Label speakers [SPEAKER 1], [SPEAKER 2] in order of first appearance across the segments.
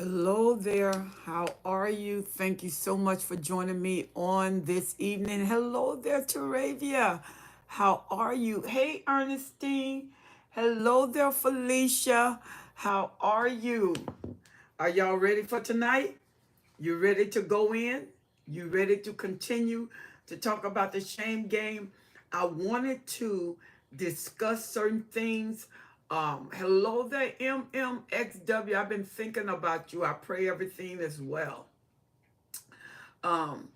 [SPEAKER 1] Hello there. How are you? Thank you so much for joining me on this evening. Hello there, Teravia. How are you? Hey, Ernestine. Hello there, Felicia. How are you? Are y'all ready for tonight? You ready to go in? You ready to continue to talk about the shame game? I wanted to discuss certain things. Hello there, MMXW. I've been thinking about you. I pray everything is well. Um,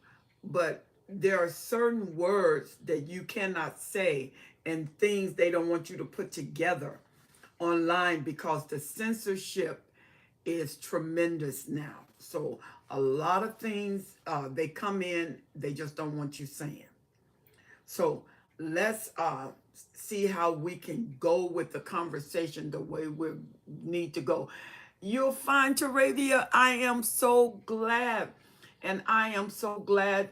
[SPEAKER 1] but there are certain words that you cannot say and things they don't want you to put together online because the censorship is tremendous now. So a lot of things they come in, they just don't want you saying. So let's see how we can go with the conversation the way we need to go. You'll find, Taravia, I am so glad. And I am so glad,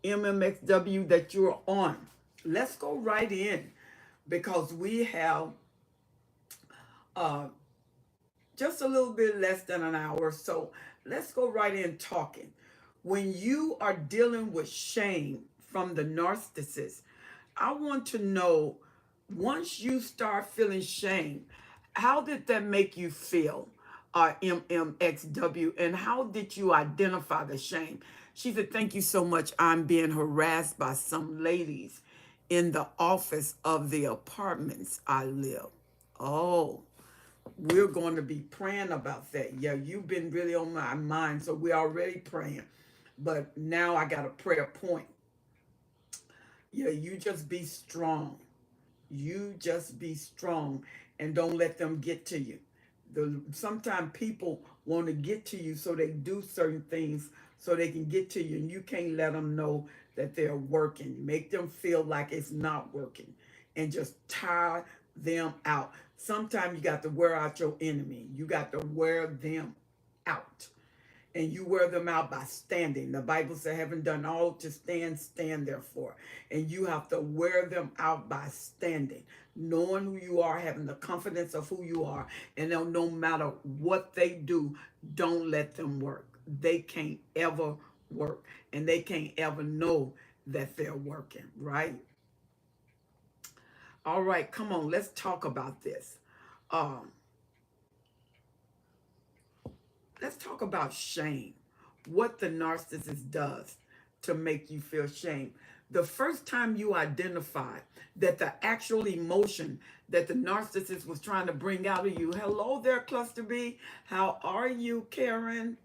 [SPEAKER 1] MMXW, that you're on. Let's go right in because we have uh, just a little bit less than an hour. So let's go right in talking. When you are dealing with shame from the narcissist, I want to know, once you start feeling shame, how did that make you feel, MMXW, and how did you identify the shame? She said, thank you so much. I'm being harassed by some ladies in the office of the apartments I live. Oh, we're going to be praying about that. Yeah, you've been really on my mind, so we're already praying. But now I got a prayer point. Yeah, you just be strong. You just be strong and don't let them get to you. Sometimes people want to get to you, so they do certain things so they can get to you, and you can't let them know that they're working. Make them feel like it's not working and just tire them out. Sometimes you got to wear out your enemy. You got to wear them out. And you wear them out by standing. The Bible says, having done all to stand, stand therefore. And you have to wear them out by standing, knowing who you are, having the confidence of who you are. And no matter what they do, don't let them work. They can't ever work. And they can't ever know that they're working, right? All right, come on, let's talk about this. Um, let's talk about shame. What the narcissist does to make you feel shame. The first time you identify that the actual emotion that the narcissist was trying to bring out of you, hello there, Cluster B, how are you, Karen?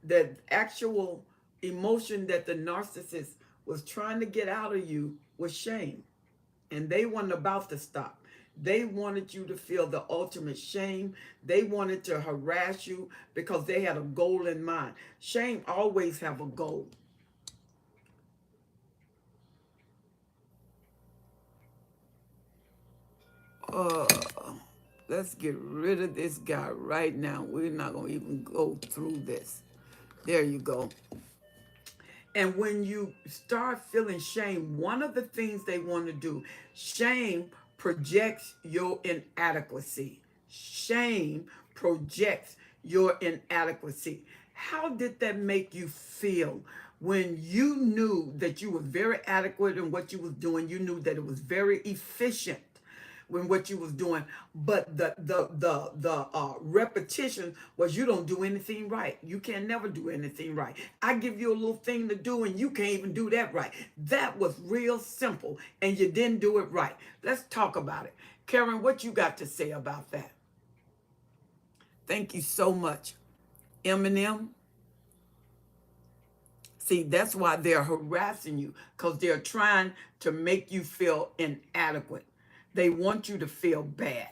[SPEAKER 1] The actual emotion that the narcissist was trying to get out of you was shame. And they weren't about to stop. They wanted you to feel the ultimate shame. They wanted to harass you because they had a goal in mind. Shame always have a goal. Uh, let's get rid of this guy right now. We're not going to even go through this. There you go. And when you start feeling shame, one of the things they want to do, shame projects your inadequacy. Shame projects your inadequacy. How did that make you feel when you knew that you were very adequate in what you was doing? You knew that it was very efficient when what you was doing, but the repetition was you don't do anything right. You can never do anything right. I give you a little thing to do and you can't even do that right. That was real simple and you didn't do it right. Let's talk about it. Karen, what you got to say about that? Thank you so much. Eminem. See, that's why they're harassing you, because they're trying to make you feel inadequate. They want you to feel bad.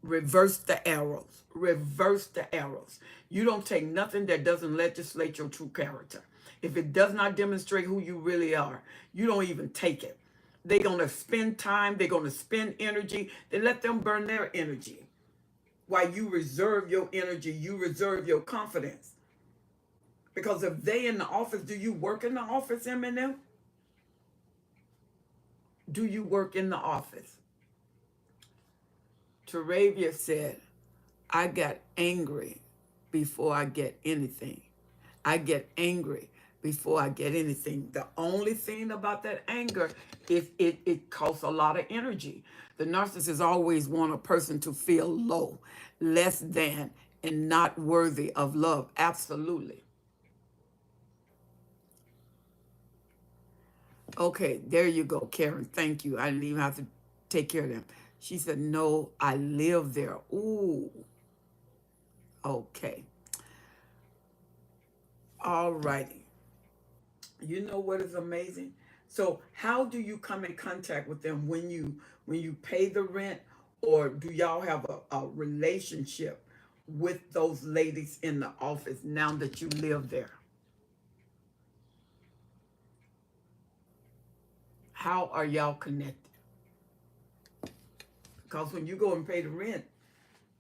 [SPEAKER 1] Reverse the arrows. Reverse the arrows. You don't take nothing that doesn't legislate your true character. If it does not demonstrate who you really are, you don't even take it. They're going to spend time. They're going to spend energy. They let them burn their energy. While you reserve your energy, you reserve your confidence. Because if they in the office, do you work in the office, Eminem? Do you work in the office? Teravia said, I get angry before I get anything. I get angry before I get anything. The only thing about that anger is it costs a lot of energy. The narcissist always want a person to feel low, less than, and not worthy of love. Absolutely. Okay, there you go, Karen. Thank you. I didn't even have to take care of them. She said, no, I live there. Ooh, okay. All righty. You know what is amazing? So how do you come in contact with them when you pay the rent, or do y'all have a relationship with those ladies in the office now that you live there? How are y'all connected? Because when you go and pay the rent,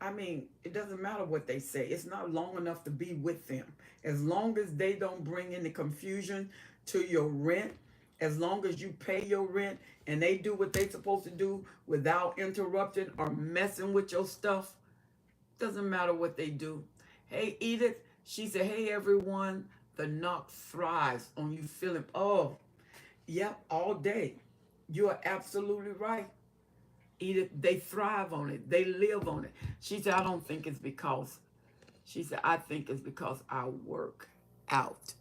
[SPEAKER 1] I mean, it doesn't matter what they say. It's not long enough to be with them. As long as they don't bring any confusion to your rent, as long as you pay your rent and they do what they're supposed to do without interrupting or messing with your stuff, doesn't matter what they do. Hey, Edith, she said, hey, everyone, the knock thrives on you feeling, oh, yep, all day. You are absolutely right. Edith, they thrive on it. They live on it. She said, I don't think it's because, she said, I think it's because I work out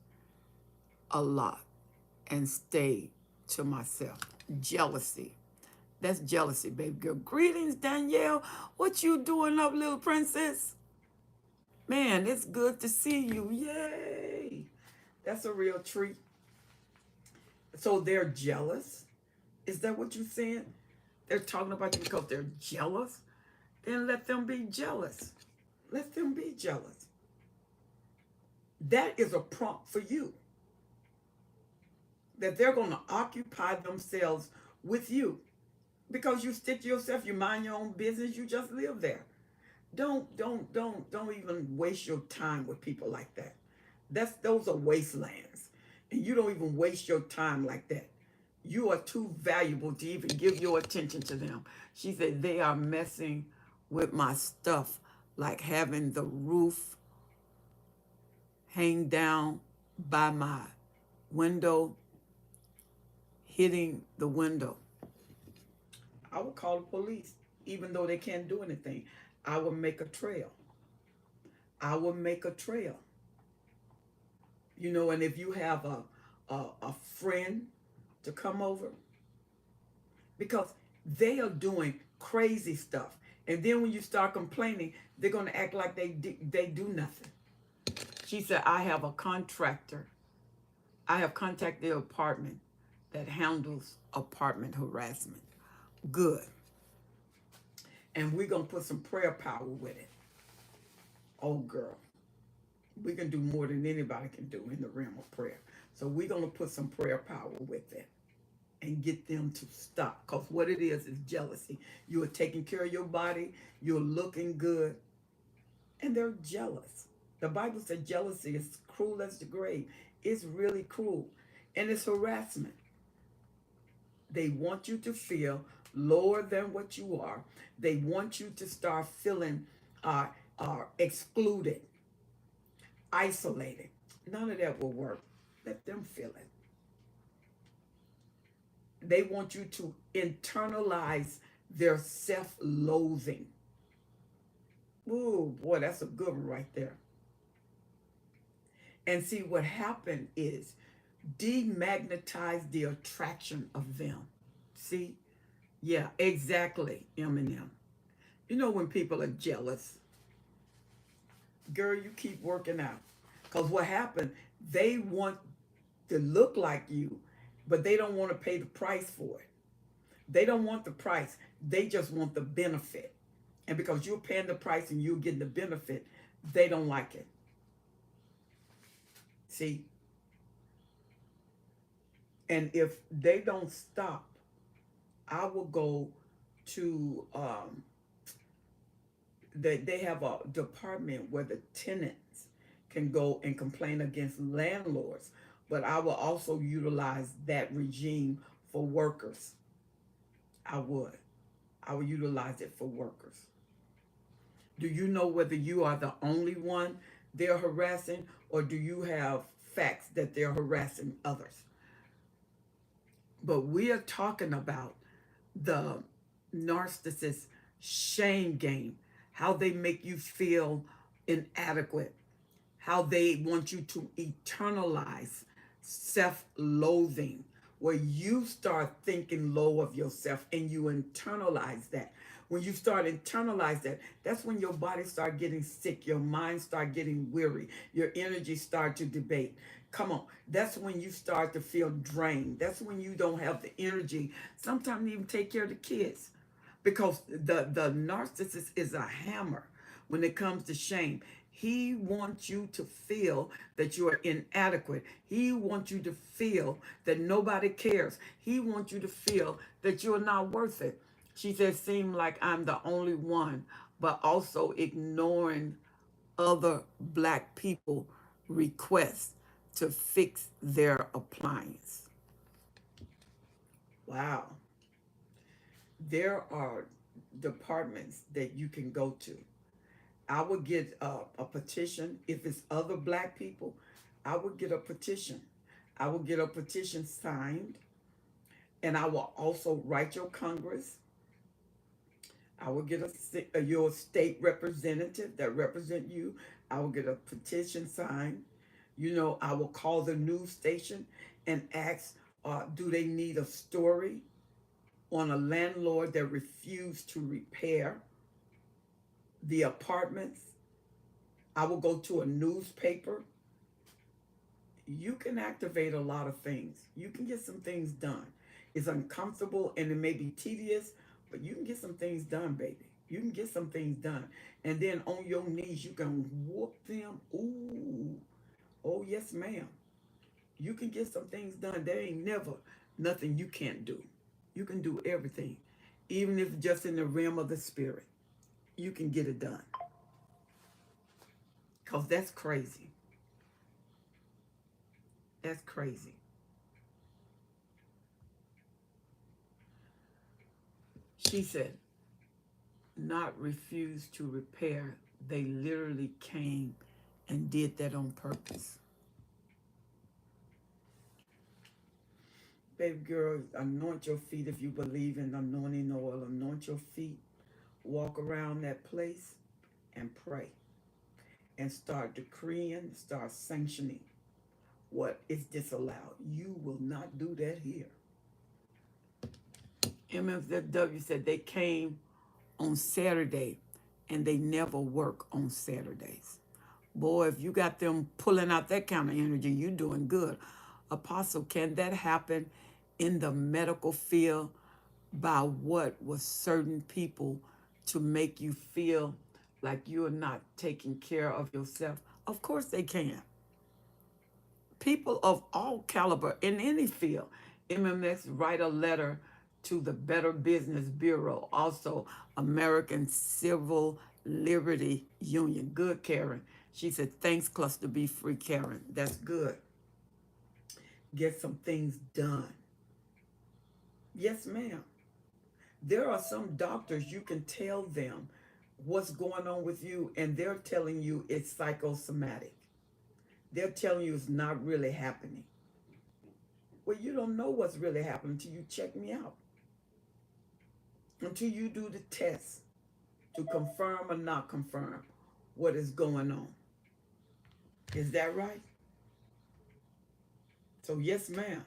[SPEAKER 1] a lot and stay to myself. Jealousy. That's jealousy, baby girl. Greetings, Danielle. What you doing up, little princess? Man, it's good to see you. Yay. That's a real treat. So they're jealous. Is that what you're saying? They're talking about you because they're jealous? Then let them be jealous. Let them be jealous. That is a prompt for you. That they're going to occupy themselves with you. Because you stick to yourself, you mind your own business, you just live there. Don't even waste your time with people like that. Those are wastelands. And you don't even waste your time like that. You are too valuable to even give your attention to them. She said, they are messing with my stuff, like having the roof hang down by my window, hitting the window. I would call the police, even though they can't do anything. I will make a trail. I will make a trail. You know, and if you have a friend to come over, because they are doing crazy stuff. And then when you start complaining, they're going to act like they do nothing. She said, I have a contractor. I have contacted the apartment that handles apartment harassment. Good. And we're going to put some prayer power with it. Oh, girl. We can do more than anybody can do in the realm of prayer. So we're going to put some prayer power with it and get them to stop. Because what it is jealousy. You are taking care of your body. You're looking good. And they're jealous. The Bible said jealousy is cruel as the grave. It's really cruel. And it's harassment. They want you to feel lower than what you are. They want you to start feeling excluded, isolated. None of that will work. Let them feel it. They want you to internalize their self-loathing. Ooh, boy, that's a good one right there. And see, what happened is demagnetize the attraction of them. See? Yeah, exactly, Eminem. You know when people are jealous, girl, you keep working out. Because what happened, they want to look like you, but they don't want to pay the price for it. They don't want the price. They just want the benefit. And because you're paying the price and you're getting the benefit, they don't like it. See? And if they don't stop, I will go to, they have a department where the tenants can go and complain against landlords. But I will also utilize that regime for workers. I would utilize it for workers. Do you know whether you are the only one they're harassing, or do you have facts that they're harassing others? But we are talking about the narcissist shame game, how they make you feel inadequate, how they want you to internalize self-loathing, where you start thinking low of yourself and you internalize that. When you start internalize that, that's when your body start getting sick, your mind start getting weary, your energy start to debate. Come on, that's when you start to feel drained. That's when you don't have the energy sometimes even take care of the kids, because the narcissist is a hammer when it comes to shame. He wants you to feel that you are inadequate. He wants you to feel that nobody cares. He wants you to feel that you're not worth it. She said, seem like I'm the only one, but also ignoring other black people requests to fix their appliance. Wow. There are departments that you can go to. I would get a petition. If it's other black people, I would get a petition. I will get a petition signed, and I will also write your Congress. I will get your state representative that represent you. I will get a petition signed. You know, I will call the news station and ask, do they need a story on a landlord that refused to repair the apartments? I will go to a newspaper. You can activate a lot of things. You can get some things done. It's uncomfortable and it may be tedious, but you can get some things done, baby. You can get some things done. And then on your knees, you can whoop them. Ooh. Oh, yes, ma'am. You can get some things done. There ain't never nothing you can't do. You can do everything. Even if just in the realm of the spirit, you can get it done. Because that's crazy. That's crazy. She said, not refuse to repair. They literally came and did that on purpose. Baby girl, anoint your feet if you believe in anointing oil. Anoint your feet. Walk around that place and pray. And start decreeing, start sanctioning what is disallowed. You will not do that here. MFW said they came on Saturday and they never work on Saturdays. Boy, if you got them pulling out that kind of energy, you're doing good. Apostle, can that happen in the medical field by what was certain people to make you feel like you're not taking care of yourself? Of course they can. People of all caliber in any field. MMX write a letter to the Better Business Bureau, also American Civil Liberty Union. Good, Karen. She said, thanks, Cluster B Free, Karen. That's good. Get some things done. Yes, ma'am. There are some doctors you can tell them what's going on with you, and they're telling you it's psychosomatic. They're telling you it's not really happening. Well, you don't know what's really happening until you check me out. Until you do the test to confirm or not confirm what is going on. Is that right? So yes, ma'am.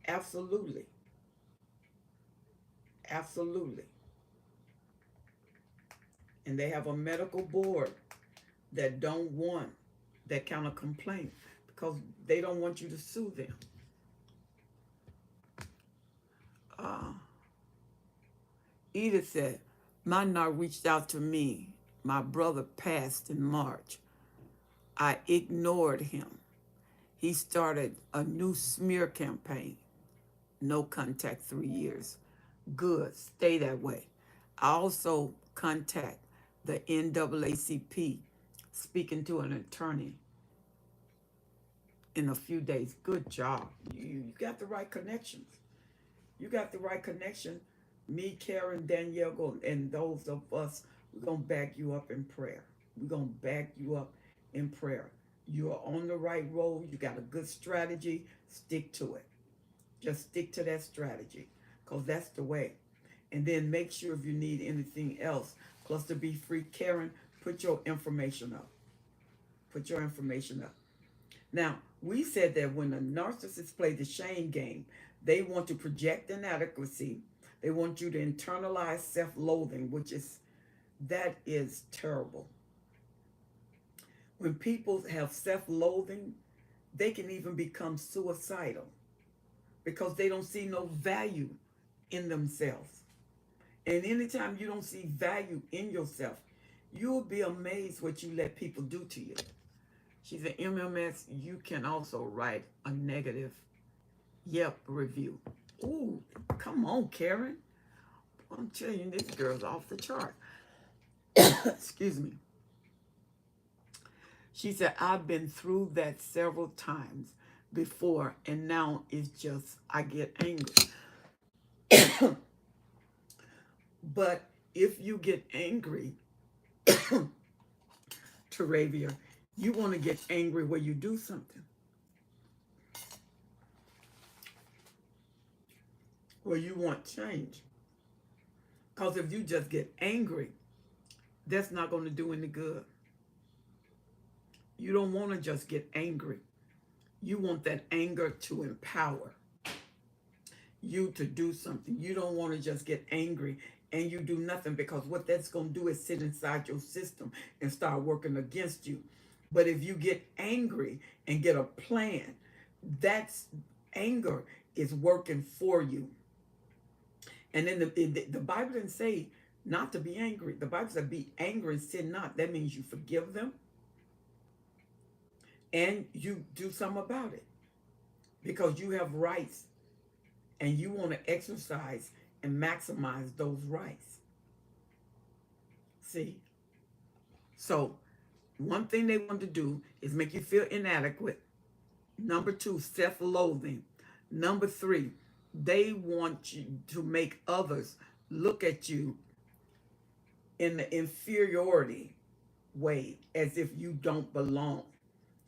[SPEAKER 1] Absolutely. Absolutely. And they have a medical board that don't want that kind of complaint because they don't want you to sue them. Edith said, my narc reached out to me. My brother passed in March. I ignored him. He started a new smear campaign. No contact 3 years. Good, stay that way. I also contact the NAACP, speaking to an attorney in a few days. Good job. You got the right connections. You got the right connection. Me, Karen, Danielle, and those of us We're going to back you up in prayer. We're going to back you up in prayer. You are on the right road. You got a good strategy. Stick to it. Just stick to that strategy because that's the way. And then make sure if you need anything else, Cluster Be Free Karen, put your information up. Put your information up. Now, we said that when the narcissists play the shame game, they want to project inadequacy. They want you to internalize self-loathing, that is terrible. When people have self-loathing, they can even become suicidal because they don't see no value in themselves. And anytime you don't see value in yourself, you'll be amazed what you let people do to you. She's an MMS. You can also write a negative Yelp review. Ooh, come on, Karen. I'm telling you, this girl's off the chart. Excuse me. She said, I've been through that several times before, and now it's just, I get angry. But if you get angry, Teravia, you want to get angry where you do something. Where you want change. Because if you just get angry, that's not going to do any good. You don't want to just get angry. You want that anger to empower you to do something. You don't want to just get angry and you do nothing, because what that's going to do is sit inside your system and start working against you. But if you get angry and get a plan, that's anger is working for you. And then the Bible didn't say not to be angry. The Bible said be angry and sin not. That means you forgive them and you do something about it, because you have rights and you want to exercise and maximize those rights. See? So one thing they want to do is make you feel inadequate. Number 2, self-loathing. Number 3, they want you to make others look at you in the inferiority way, as if you don't belong.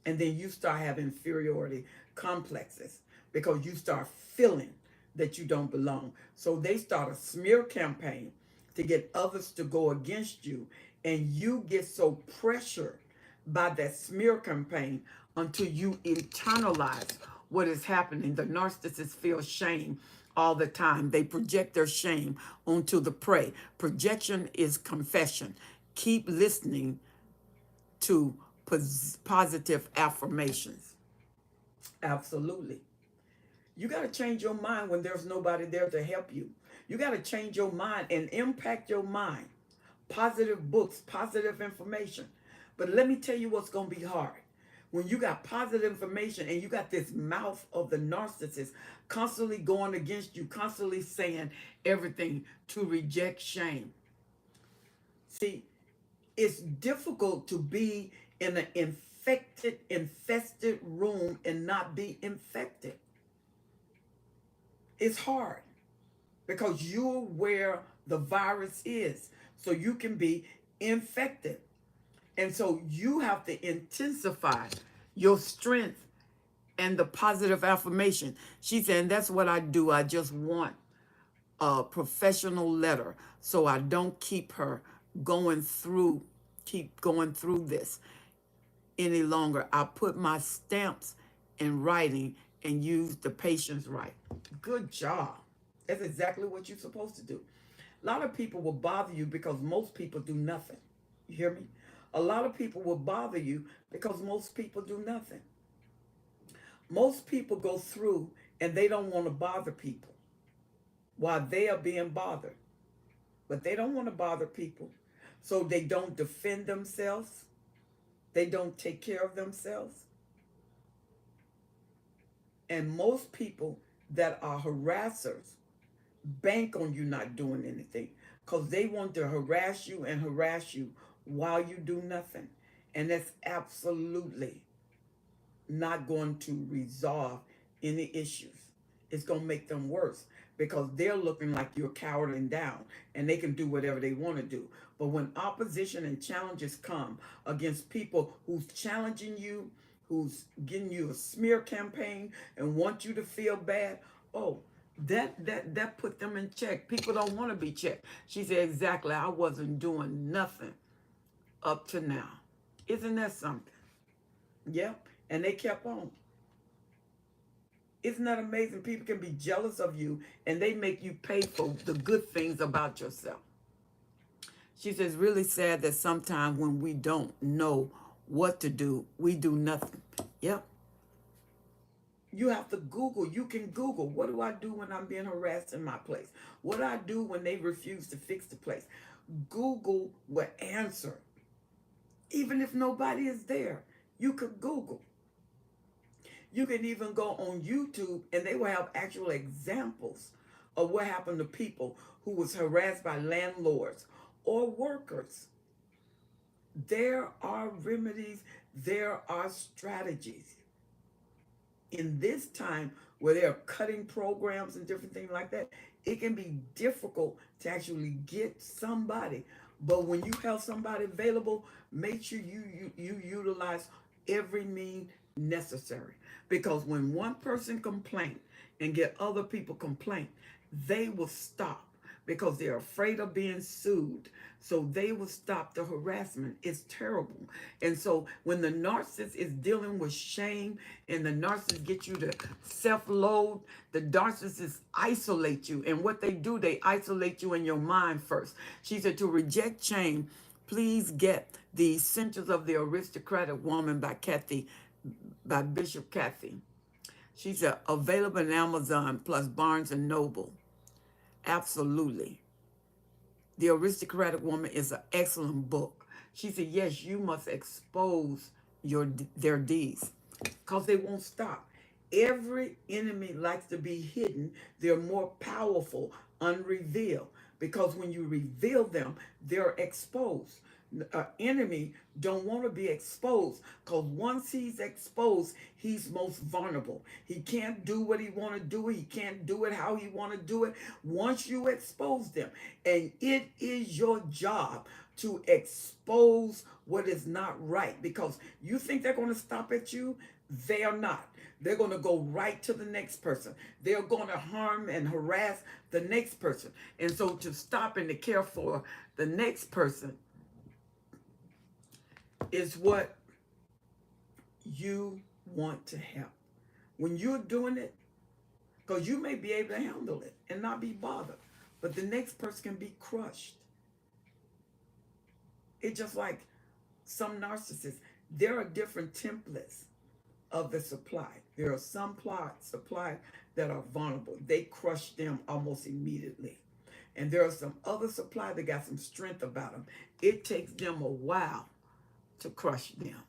[SPEAKER 1] And then you start having inferiority complexes because you start feeling that you don't belong. So they start a smear campaign to get others to go against you. And you get so pressured by that smear campaign until you internalize what is happening. The narcissists feel shame all the time. They project their shame onto the prey. Projection is confession. Keep listening to positive affirmations. Absolutely. You got to change your mind when there's nobody there to help you. You got to change your mind and impact your mind. Positive books, positive information. But let me tell you what's going to be hard. When you got positive information and you got this mouth of the narcissist constantly going against you, constantly saying everything to reject shame. See, it's difficult to be in an infested room and not be infected. It's hard because you're where the virus is, so you can be infected. And so you have to intensify your strength and the positive affirmation. She said, that's what I do. I just want a professional letter so I don't keep going through this any longer. I put my stamps in writing and use the patient's right. Good job. That's exactly what you're supposed to do. A lot of people will bother you because most people do nothing. You hear me? A lot of people will bother you because most people do nothing. Most people go through and they don't want to bother people while they are being bothered. But they don't want to bother people. So they don't defend themselves. They don't take care of themselves. And most people that are harassers bank on you not doing anything because they want to harass you while you do nothing. And that's absolutely not going to resolve any issues. It's going to make them worse because they're looking like you're cowering down and they can do whatever they want to do. But when opposition and challenges come against people who's challenging you, who's giving you a smear campaign and want you to feel bad, oh, that put them in check. People don't want to be checked. She said, exactly, I wasn't doing nothing up to now. Isn't that something? Yep. And they kept on. Isn't that amazing? People can be jealous of you and they make you pay for the good things about yourself. She says, really sad that sometimes when we don't know what to do, we do nothing. Yep. You have to Google. You can Google. What do I do when I'm being harassed in my place? What do I do when they refuse to fix the place? Google will answer. Even if nobody is there, you could Google. You can even go on YouTube and they will have actual examples of what happened to people who was harassed by landlords or workers. There are remedies, there are strategies. In this time where they're cutting programs and different things like that, it can be difficult to actually get somebody. But when you have somebody available, make sure you utilize every means necessary. Because when one person complains and get other people complain, they will stop because they're afraid of being sued. So they will stop the harassment. It's terrible. And so when the narcissist is dealing with shame and the narcissist gets you to self-loathe, the narcissist isolate you. And what they do, they isolate you in your mind first. She said to reject shame, please get the Essentials of the Aristocratic Woman by Bishop Kathy. She's available on Amazon plus Barnes and Noble. Absolutely. The Aristocratic Woman is an excellent book. She said, yes, you must expose their deeds because they won't stop. Every enemy likes to be hidden. They're more powerful, unrevealed, because when you reveal them, they're exposed. An enemy don't want to be exposed because once he's exposed, he's most vulnerable. He can't do what he want to do. He can't do it how he want to do it once you expose them. And it is your job to expose what is not right, because you think they're going to stop at you. They are not. They're going to go right to the next person. They're going to harm and harass the next person. And so to stop and to care for the next person is what you want to help. When you're doing it, because you may be able to handle it and not be bothered, but the next person can be crushed. It's just like some narcissists. There are different templates of the supply. There are some supply that are vulnerable. They crush them almost immediately. And there are some other supply that got some strength about them. It takes them a while to crush them.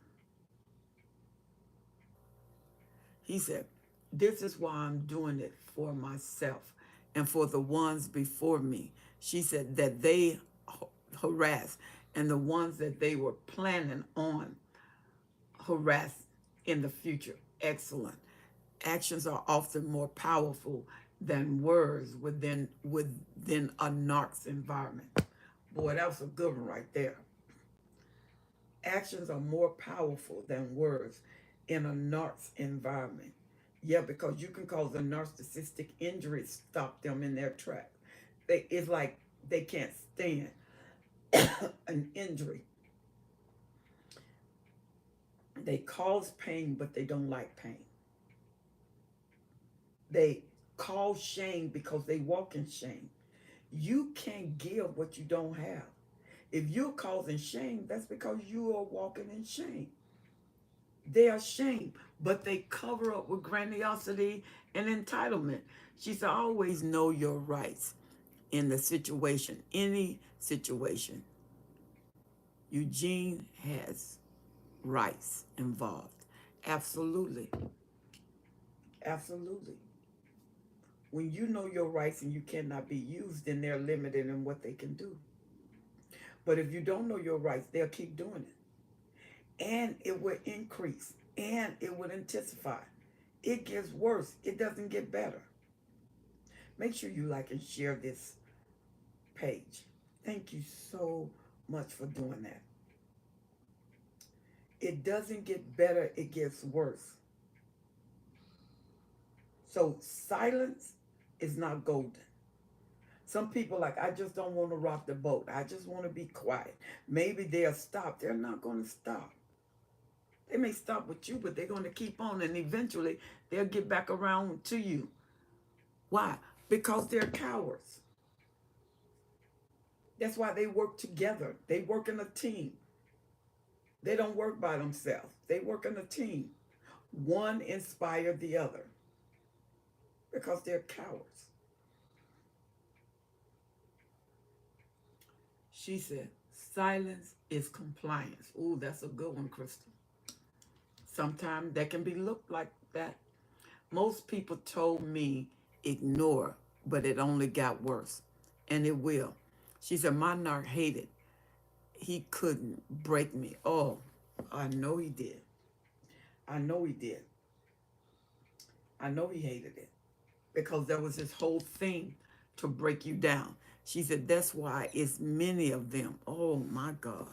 [SPEAKER 1] He said, this is why I'm doing it for myself and for the ones before me. She said that they harassed and the ones that they were planning on harass in the future. Excellent. Actions are often more powerful than words within a narc's environment. Boy, that was a good one right there. Actions are more powerful than words in a narc's environment. Yeah, because you can cause a narcissistic injury, stop them in their track. It's like they can't stand an injury. They cause pain, but they don't like pain. They cause shame because they walk in shame. You can't give what you don't have. If you're causing shame, that's because you are walking in shame. They are shame, but they cover up with grandiosity and entitlement. She said, always know your rights in the situation, any situation. Eugene has rights involved. Absolutely. Absolutely. When you know your rights and you cannot be used, then they're limited in what they can do. But if you don't know your rights, they'll keep doing it. And it will increase. And it will intensify. It gets worse. It doesn't get better. Make sure you like and share this page. Thank you so much for doing that. It doesn't get better, it gets worse. So silence is not golden. Some people like, I just don't want to rock the boat. I just want to be quiet. Maybe they'll stop. They're not going to stop. They may stop with you, but they're going to keep on, and eventually they'll get back around to you. Why? Because they're cowards. That's why they work together. They work in a team. They don't work by themselves. They work in a team. One inspired the other because they're cowards. She said, silence is compliance. Ooh, that's a good one, Crystal. Sometimes that can be looked like that. Most people told me ignore, but it only got worse. And it will. She said, my narc hated. He couldn't break me. Oh, I know he did. I know he did. I know he hated it. Because that was his whole thing, to break you down. She said, that's why it's many of them. Oh, my God.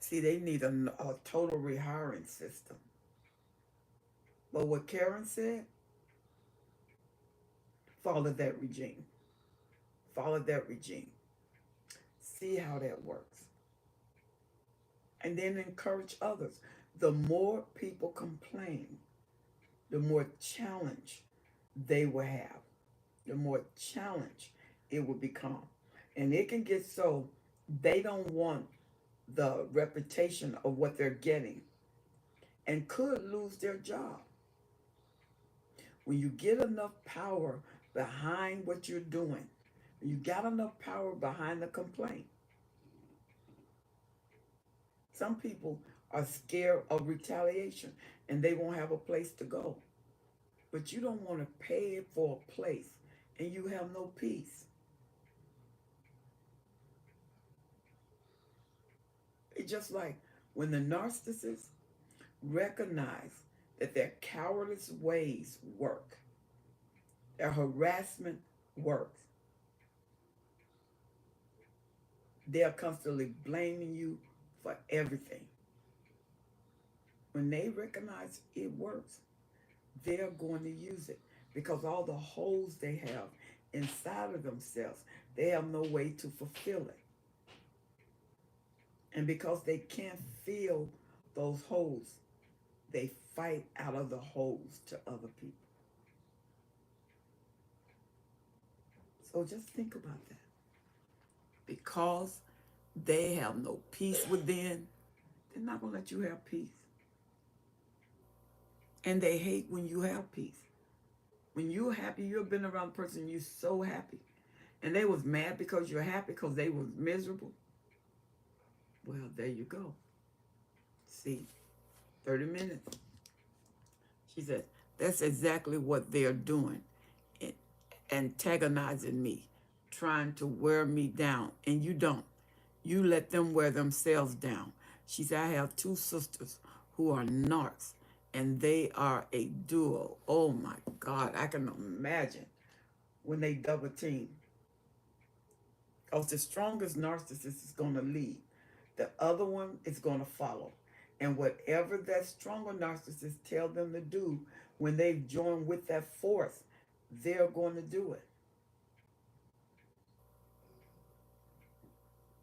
[SPEAKER 1] See, they need a total rehiring system. But what Karen said, follow that regime. Follow that regime. See how that works. And then encourage others. The more people complain, the more challenge they will have. The more challenge it will become. And it can get so they don't want the reputation of what they're getting and could lose their job. When you get enough power behind what you're doing, you got enough power behind the complaint. Some people are scared of retaliation and they won't have a place to go. But you don't want to pay for a place and you have no peace. It's just like when the narcissists recognize that their cowardice ways work, their harassment works, they're constantly blaming you for everything. When they recognize it works, they're going to use it because all the holes they have inside of themselves, they have no way to fulfill it. And because they can't fill those holes, they fight out of the holes to other people. So just think about that. Because they have no peace within, they're not going to let you have peace. And they hate when you have peace. When you're happy, you've been around a person, you're so happy. And they was mad because you're happy because they was miserable. Well, there you go. See, 30 minutes. She said, that's exactly what they're doing. Antagonizing me, trying to wear me down. And you don't. You let them wear themselves down. She said, I have two sisters who are narcs, and they are a duo. Oh my God, I can imagine when they double team. Because the strongest narcissist is going to lead. The other one is going to follow. And whatever that stronger narcissist tell them to do, when they join with that force, they're going to do it.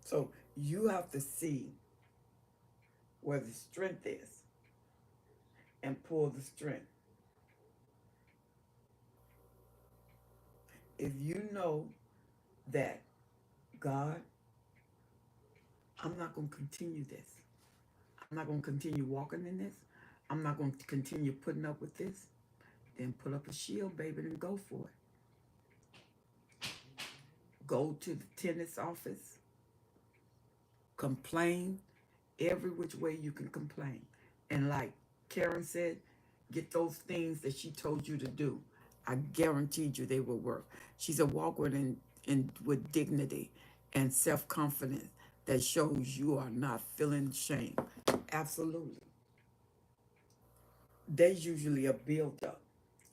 [SPEAKER 1] So you have to see where the strength is and pull the strength. If you know that, God, I'm not going to continue this. I'm not going to continue walking in this. I'm not going to continue putting up with this. Then put up a shield, baby, and go for it. Go to the tenant's office. Complain every which way you can complain. And like Karen said, get those things that she told you to do. I guaranteed you they will work. She said, walk with with dignity and self-confidence that shows you are not feeling shame. Absolutely. There's usually a build-up.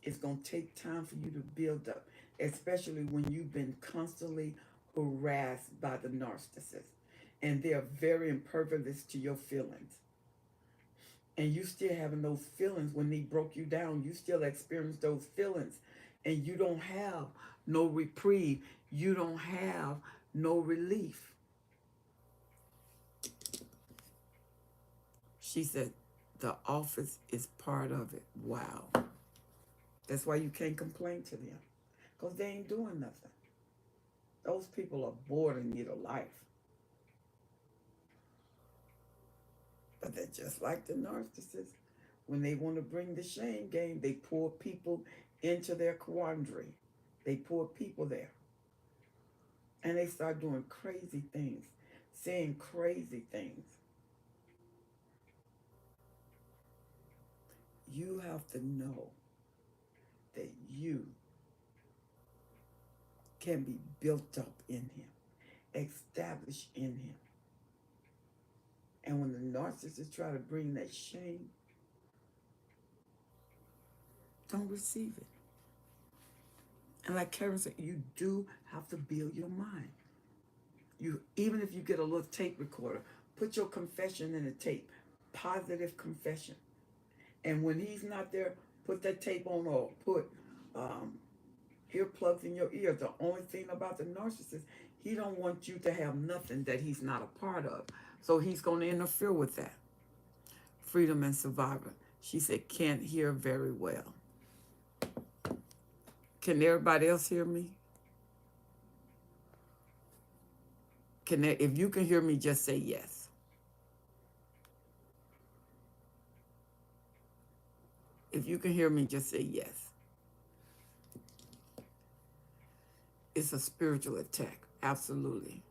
[SPEAKER 1] It's going to take time for you to build up, especially when you've been constantly harassed by the narcissist. And they're very impervious to your feelings. And you still having those feelings when they broke you down. You still experience those feelings. And you don't have no reprieve. You don't have no relief. She said, the office is part of it. Wow. That's why you can't complain to them. Because they ain't doing nothing. Those people are boring you to life. But they're just like the narcissist. When they want to bring the shame game, they pour people into their quandary. They pour people there. And they start doing crazy things, saying crazy things. You have to know that you can be built up in him, established in him. And when the narcissist try to bring that shame, don't receive it. And like Karen said, you do have to build your mind. Even if you get a little tape recorder, put your confession in the tape, positive confession. And when he's not there, put that tape on or put earplugs in your ear. The only thing about the narcissist, he don't want you to have nothing that he's not a part of. So he's going to interfere with that. Freedom and Survivor. She said, can't hear very well. Can everybody else hear me? If you can hear me, just say yes. If you can hear me, just say yes. It's a spiritual attack. Absolutely.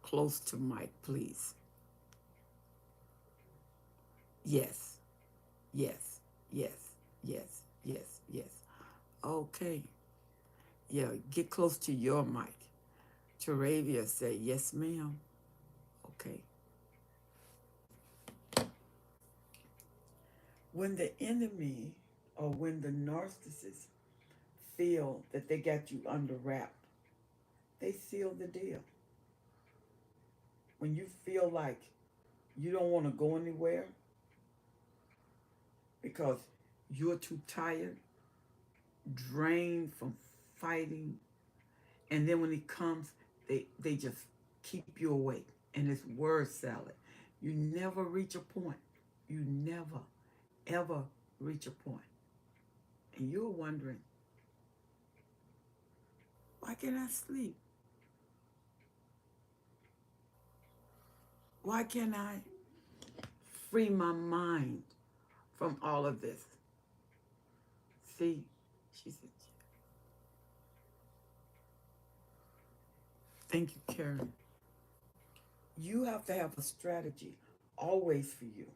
[SPEAKER 1] Close to mic, please. Yes. Yes. Yes. Yes. Yes. Yes. Okay. Yeah, get close to your mic. Teravia say, yes, ma'am. Okay. When the enemy or when the narcissist feel that they got you under wrap, they seal the deal. When you feel like you don't want to go anywhere because you're too tired, drained from fighting, and then when he comes, they just keep you awake. And it's word salad. You never reach a point. You never, ever reach a point. And you're wondering, why can't I sleep? Why can't I free my mind from all of this? See, she said, thank you, Karen. You have to have a strategy always for you.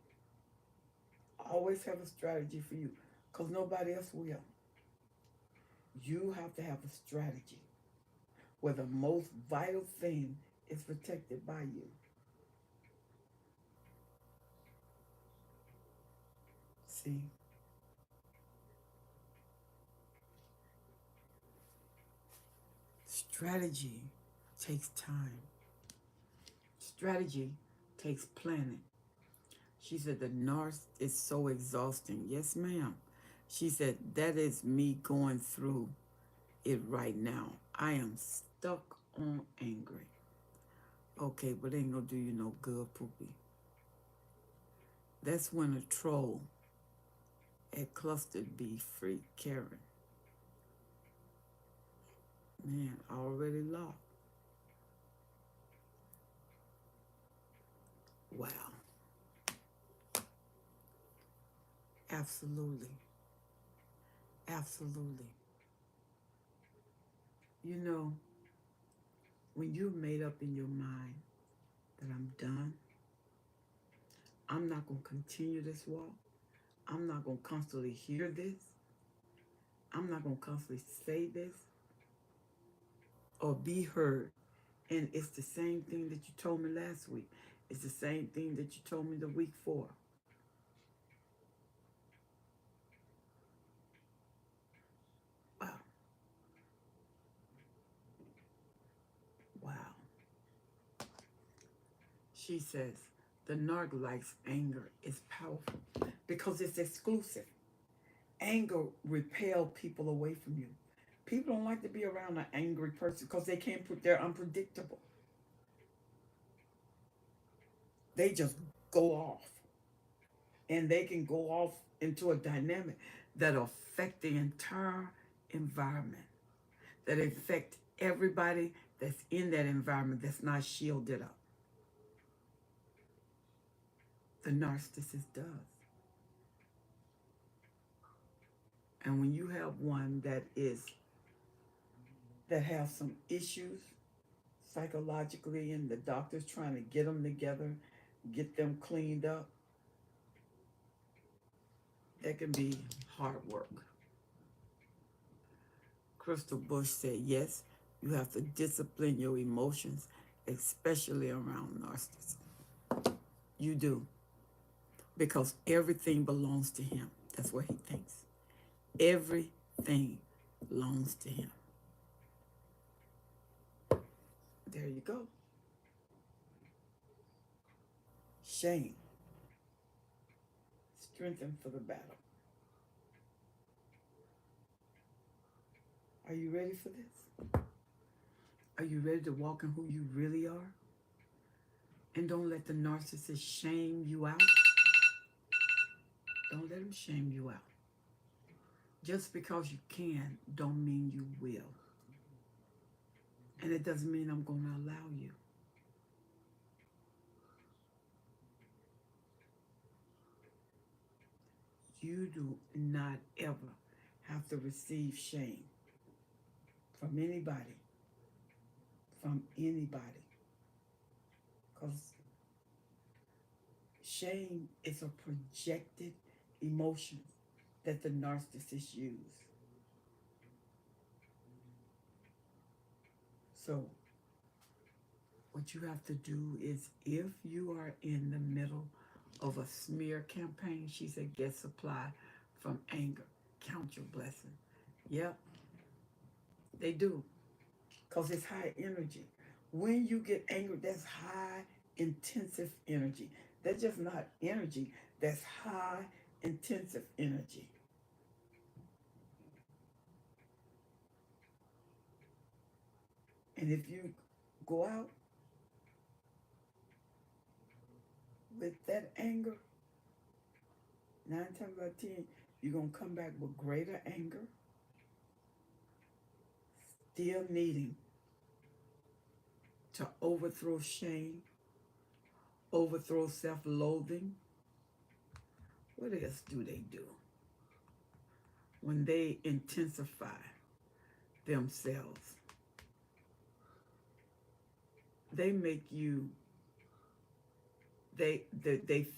[SPEAKER 1] Always have a strategy for you because nobody else will. You have to have a strategy where the most vital thing is protected by you. See? Strategy takes time. Strategy takes planning. She said, the narc is so exhausting. Yes, ma'am. She said, that is me going through it right now. I am stuck on angry. Okay, but ain't gonna do you no good, Poopy. That's when a troll at Clustered Be Free Karen. Man, already lost. Wow. Absolutely. Absolutely. You know, when you're made up in your mind that I'm done, I'm not going to continue this walk. I'm not going to constantly hear this. I'm not going to constantly say this or be heard. And it's the same thing that you told me last week. It's the same thing that you told me the week before. She says, the narc likes anger. It's powerful because it's exclusive. Anger repel people away from you. People don't like to be around an angry person because they can't put, they're unpredictable. They just go off. And they can go off into a dynamic that affect the entire environment, that affect everybody that's in that environment that's not shielded up. The narcissist does. And when you have one that has some issues psychologically and the doctor's trying to get them together, get them cleaned up, that can be hard work. Crystal Bush said, yes, you have to discipline your emotions, especially around narcissists. You do. Because everything belongs to him. That's what he thinks. Everything belongs to him. There you go. Shame. Strengthen for the battle. Are you ready for this? Are you ready to walk in who you really are? And don't let the narcissist shame you out. Don't let him shame you out. Just because you can don't mean you will. And it doesn't mean I'm going to allow you. You do not ever have to receive shame from anybody. From anybody. Because shame is a projected emotion that the narcissists use. So what you have to do is, if you are in the middle of a smear campaign, she said, get supply from anger. Count your blessing. Yep, they do. Because it's high energy. When you get angry, that's high intensive energy. That's just not energy. That's high intensive energy. And if you go out with that anger, 9 times out of 10, you're going to come back with greater anger, still needing to overthrow shame, overthrow self-loathing. What else do they do? When they intensify themselves, they make you, they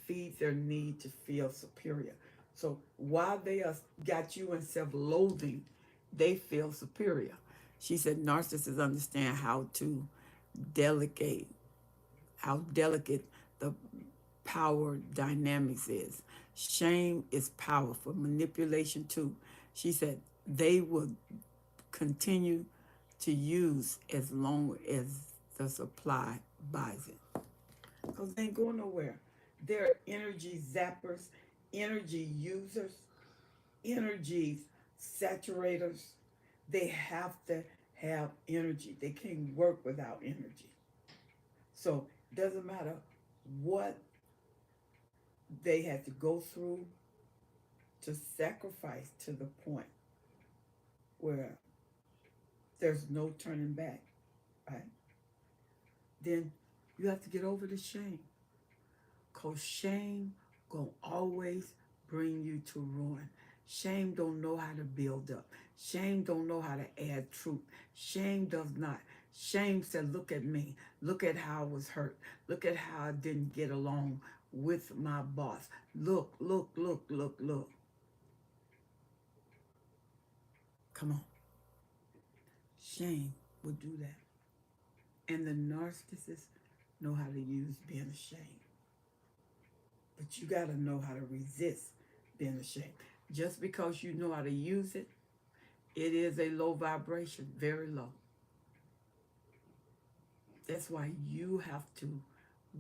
[SPEAKER 1] feed their need to feel superior. So while they got you in self-loathing, they feel superior. She said narcissists understand how to delegate, how delicate the power dynamics is. Shame is powerful. Manipulation too. She said they will continue to use as long as the supply buys it. Because they ain't going nowhere. They're energy zappers, energy users, energy saturators. They have to have energy. They can't work without energy. So it doesn't matter what they had to go through to sacrifice to the point where there's no turning back, right? Then you have to get over the shame. Because shame gonna always bring you to ruin. Shame don't know how to build up. Shame don't know how to add truth. Shame does not. Shame said, look at me. Look at how I was hurt. Look at how I didn't get along with my boss. Look, look, look, look, look. Come on. Shame will do that. And the narcissists know how to use being ashamed. But you got to know how to resist being ashamed. Just because you know how to use it, it is a low vibration, very low. That's why you have to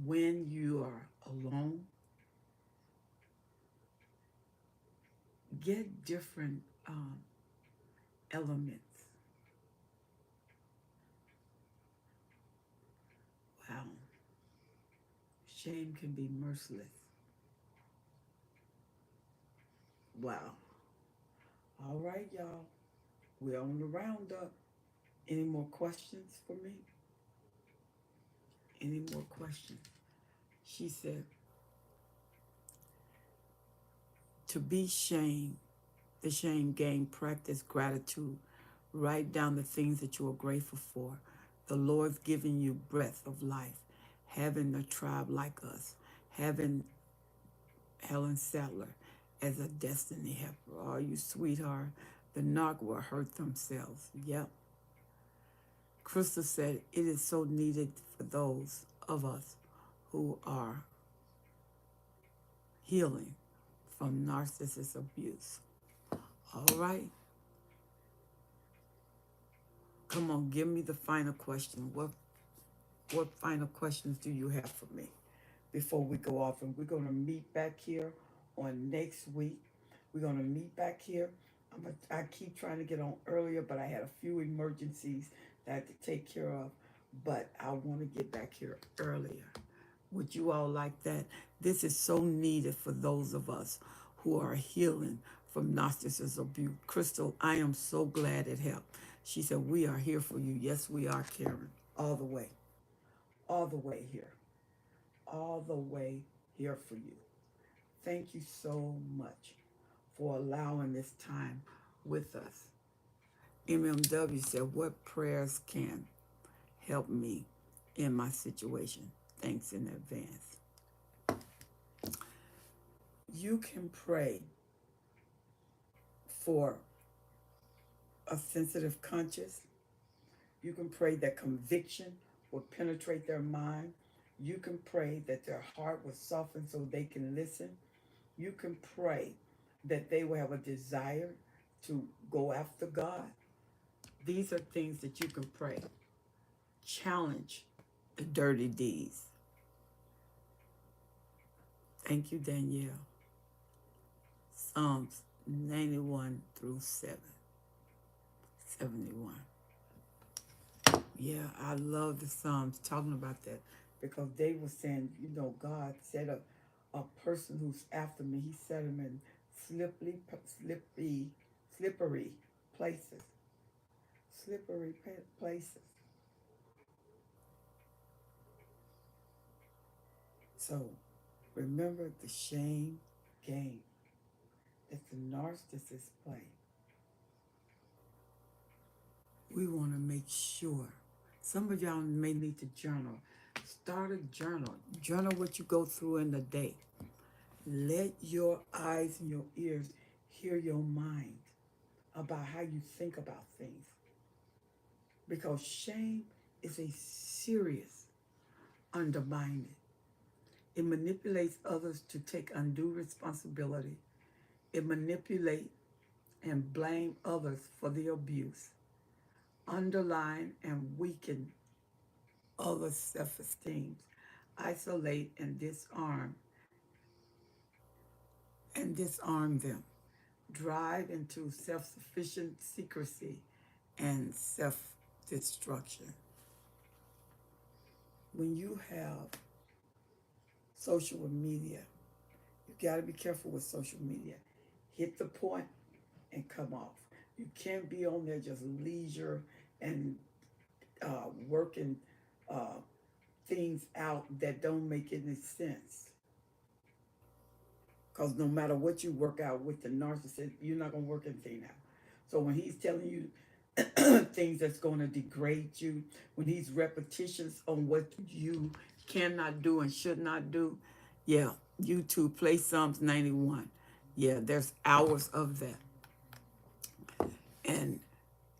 [SPEAKER 1] when you are alone, get different elements. Wow. Shame can be merciless. Wow. All right, y'all. We're on the roundup. Any more questions for me? Any more questions? She said, to be shamed, the shame game, practice gratitude. Write down the things that you are grateful for. The Lord's given you breath of life, having a tribe like us, having Helen Sattler as a destiny helper. Oh, you sweetheart. The narc will hurt themselves. Yep. Crystal said, it is so needed for those of us who are healing from narcissist abuse. All right. Come on, give me the final question. What final questions do you have for me before we go off? And we're going to meet back here on next week. We're going to meet back here. I keep trying to get on earlier, but I had a few emergencies that I had to take care of. But I want to get back here earlier. Would you all like that? This is so needed for those of us who are healing from narcissist abuse. Crystal, I am so glad it helped. She said, we are here for you. Yes, we are, Karen. All the way. All the way here. All the way here for you. Thank you so much for allowing this time with us. MMW said, what prayers can help me in my situation? Thanks in advance. You can pray for a sensitive conscience. You can pray that conviction will penetrate their mind. You can pray that their heart will soften so they can listen. You can pray that they will have a desire to go after God. These are things that you can pray. Challenge the dirty deeds. Thank you, Danielle. Psalms 91 through 71. Yeah, I love the Psalms talking about that because they were saying, God set a person who's after me. He set him in slippery places. Slippery places. So remember the shame game that the narcissists play. We want to make sure. Some of y'all may need to journal. Start a journal. Journal what you go through in the day. Let your eyes and your ears hear your mind about how you think about things. Because shame is a serious undermining. It manipulates others to take undue responsibility. It manipulates and blame others for the abuse. Underline and weaken others' self-esteem. Isolate and disarm them. Drive into self-sufficient secrecy and self-destruction. When you have social media, you got to be careful with social media. Hit the point and come off. You can't be on there just leisure and working things out that don't make any sense. Because no matter what you work out with the narcissist, you're not going to work anything out. So when he's telling you things that's going to degrade you, when he's repetitious on what you cannot do and should not do, yeah, YouTube, play Psalms 91. Yeah, there's hours of that. And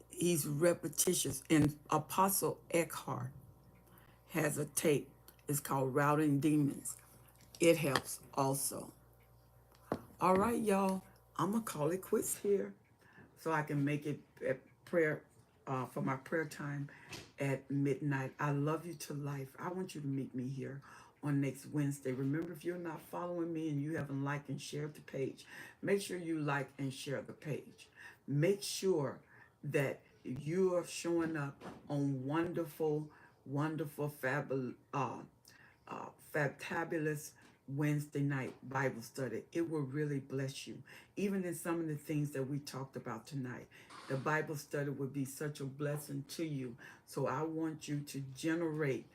[SPEAKER 1] he's repetitious. And Apostle Eckhart has a tape. It's called Routing Demons. It helps also. All right, y'all. I'm going to call it quits here so I can make it a prayer for my prayer time at midnight. I love you to life. I want you to meet me here on next Wednesday. Remember, if you're not following me and you haven't liked and shared the page, make sure you like and share the page. Make sure that you are showing up on wonderful, wonderful, fabulous Wednesday night Bible study. It will really bless you. Even in some of the things that we talked about tonight, the Bible study would be such a blessing to you. So I want you to generate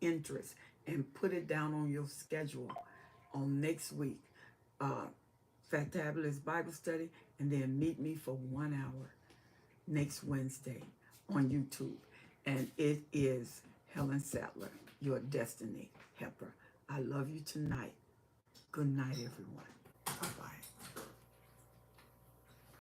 [SPEAKER 1] interest and put it down on your schedule on next week. Uh, Fantabulous Bible study, and then meet me for 1 hour next Wednesday on YouTube. And it is Helen Sattler, your destiny helper. I love you tonight. Good night, everyone.